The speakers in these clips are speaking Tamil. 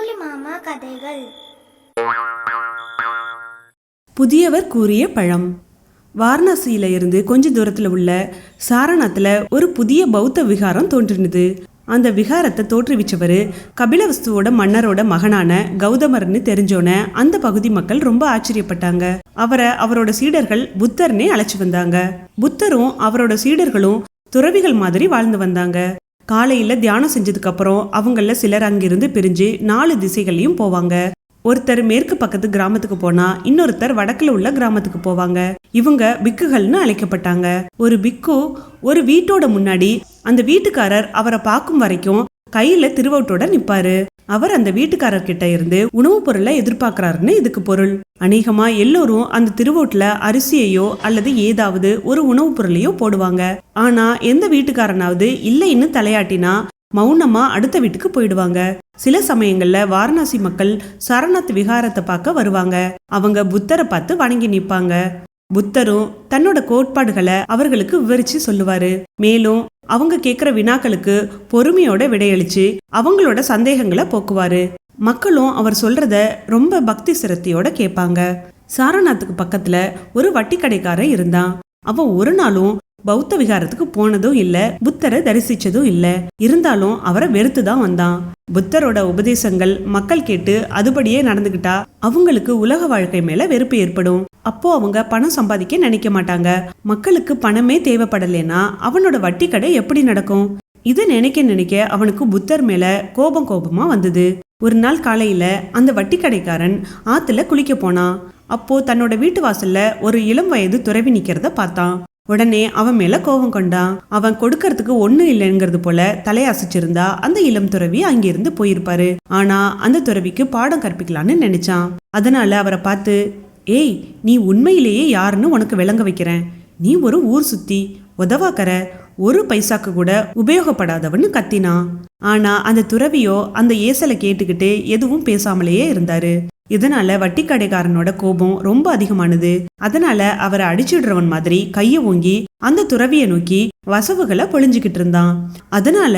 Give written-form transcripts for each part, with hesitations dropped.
அம்புலி மாமா கதைகள். புதியவர் கூறிய பழம். வாரணாசியில இருந்து கொஞ்ச தூரத்துல உள்ள சாரநாத்தில் ஒரு புதிய பௌத்த விகாரம் தோன்றினது. அந்த விகாரத்தை தோற்றுவிச்சவர் கபிலவஸ்துவோட மன்னரோட மகனான கௌதமர்னு தெரிஞ்சோன அந்த பகுதி மக்கள் ரொம்ப ஆச்சரியப்பட்டாங்க. அவரை அவரோட சீடர்கள் புத்தர்னே அழைச்சு வந்தாங்க. புத்தரும் அவரோட சீடர்களும் துறவிகள் மாதிரி வாழ்ந்து வந்தாங்க. காலையில தியானம் செஞ்சதுக்கு அப்புறம் அவங்கள சிலர் அங்கிருந்து பிரிஞ்சு 4 திசைகளையும் போவாங்க. ஒருத்தர் மேற்கு பக்கத்து கிராமத்துக்கு போனா இன்னொருத்தர் வடக்குல உள்ள கிராமத்துக்கு போவாங்க. இவங்க பிக்குகள்னு அழைக்கப்பட்டாங்க. ஒரு பிக்கு ஒரு வீட்டோட முன்னாடி அந்த வீட்டுக்காரர் அவரை பார்க்கும் வரைக்கும் கையில திருவட்டோட நிப்பாரு. அவர் அந்த வீட்டுக்காரர்கிட்ட இருந்து உணவுப் பொருளை எதிர்பார்க்கிறாருன்னு இதுக்கு பொருள். அநேகமா எல்லோரும் அந்த திருவோட்டுல அரிசியையோ அல்லது ஏதாவது ஒரு உணவுப் பொருளையோ போடுவாங்க. ஆனா எந்த வீட்டுக்காரனாவது இல்லைன்னு தலையாட்டினா மௌனமா அடுத்த வீட்டுக்கு போயிடுவாங்க. சில சமயங்கள்ல வாரணாசி மக்கள் சாரநாத் விகாரத்தை பார்க்க வருவாங்க. அவங்க புத்தரை பார்த்து வணங்கி நிற்பாங்க. புத்தரும் தன்னோட கோட்பாடுகளை அவர்களுக்கு விவரிச்சு சொல்லுவாரு. மேலும் அவங்க கேட்குற வினாக்களுக்கு பொறுமையோட விடையளிச்சு அவங்களோட சந்தேகங்களை போக்குவாரு. மக்களும் அவர் சொல்றத ரொம்ப பக்தி சிரத்தையோட கேட்பாங்க. சாரநாத்துக்கு பக்கத்துல ஒரு வட்டி கடைக்காரன் இருந்தான். அவன் ஒரு நாளும் பௌத்த விகாரத்துக்கு போனதும் இல்ல, புத்தரை தரிசிச்சதும் இல்ல. இருந்தாலும் அவரை வெறுத்துதான் வந்தான். புத்தரோட உபதேசங்கள் மக்கள் கேட்டு அதுபடியே நடந்துகிட்டா அவங்களுக்கு உலக வாழ்க்கை மேல வெறுப்பு ஏற்படும். அப்போ அவங்க பணம் சம்பாதிக்க நினைக்க மாட்டாங்க. மக்களுக்கு பணமே தேவைப்படலைன்னா அவனோட வட்டி கடை எப்படி நடக்கும்? இதை நினைக்க நினைக்க அவனுக்கு புத்தர் மேல கோபமா வந்தது. ஒரு நாள் காலையில அந்த வட்டி கடைக்காரன் ஆத்துல குளிக்க போனான். அப்போ தன்னோட வீட்டு வாசல்ல ஒரு இளம் வயது துறவி நிக்கிறத பார்த்தான். உடனே அவன் மேல கோபம் கொண்டான். அவன் கொடுக்கறதுக்கு ஒண்ணு இல்லைங்கிறது போல தலையசைச்சிருந்தா அந்த இளம் துறவி அங்கிருந்து போயிருப்பாரு. ஆனா அந்த துறவிக்கு பாடம் கற்பிக்கலான்னு நினைச்சான். அதனால அவரை பார்த்து, ஏய், நீ உண்மையிலேயே யாருன்னு உனக்கு விளங்க வைக்கிறேன். நீ ஒரு ஊர் சுத்தி உதவாக்கற, ஒரு பைசாக்கு கூட உபயோகப்படாதவன்னு கத்தினான். ஆனா அந்த துறவியோ அந்த ஏசலை கேட்டுக்கிட்டு எதுவும் பேசாமலேயே இருந்தாரு. இதனால வட்டி கடைக்காரனோட கோபம் ரொம்ப அதிகமானது. அதனால அவரை அடிச்சிடுறவன் மாதிரி கைய ஓங்கி அந்த துறவியை நோக்கி வசவுகளை பொழிஞ்சுக்கிட்டு இருந்தான். அதனால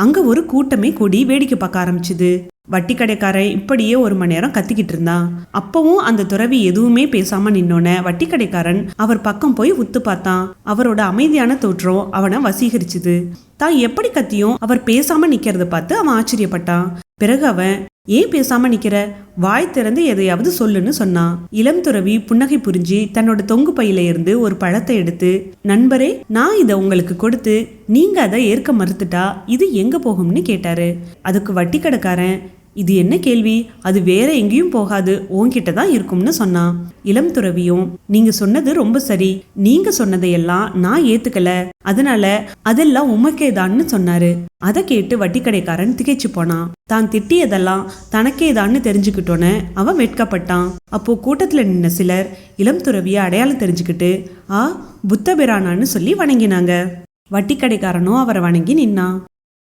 அங்க ஒரு கூட்டமே கூடி வேடிக்கை பார்க்க ஆரம்பிச்சுது. வட்டி கடைக்காரன் இப்படியே 1 மணி நேரம் கத்திக்கிட்டு இருந்தான். அப்பவும் அந்த துறவி எதுவுமே பேசாம நின்னோன வட்டி கடைக்காரன் அவர் பக்கம் போய் உத்து பார்த்தான். அவரோட அமைதியான தோற்றம் அவனை வசீகரிச்சுது. தான் எப்படி கத்தியும் அவர் பேசாம நிக்கிறத பார்த்து அவன் ஆச்சரியப்பட்டான். பிறகு அவன், ஏன் பேசாம நிக்கிற, வாய் திறந்து எதையாவது சொல்லுன்னு சொன்னான். இளம் துறவி புன்னகை புரிஞ்சு தன்னோட தொங்கு பையில இருந்து ஒரு பழத்தை எடுத்து, நண்பரே, நான் இதை உங்களுக்கு கொடுத்து நீங்க அதை ஏற்க மறுத்துட்டா இது எங்க போகும்னு கேட்டாரு. அதுக்கு வட்டி கடைக்காரன், இது என்ன கேள்வி, அது வேற எங்கேயும் போகாது, உன்கிட்ட தான் இருக்கும்னு சொன்னான். இளம் துறவியும், நீங்க சொன்னது ரொம்ப சரி, நீங்க சொன்னதையெல்லாம் நான் ஏத்துக்கல, அதனால அதெல்லாம் உமக்கேதான்னு சொன்னாரு. அதை கேட்டு வட்டி கடைக்காரன் திகைச்சு போனான். தான் திட்டியதெல்லாம் தனக்கேதான்னு தெரிஞ்சுக்கிட்டோன்னு அவன் வெட்கப்பட்டான். அப்போ கூட்டத்துல நின்ன சிலர் இளம் துறவிய அடையாளம் தெரிஞ்சுக்கிட்டு, புத்த பிரானான்னு சொல்லி வணங்கினாங்க. வட்டி கடைக்காரனும் அவரை வணங்கி நின்னான்.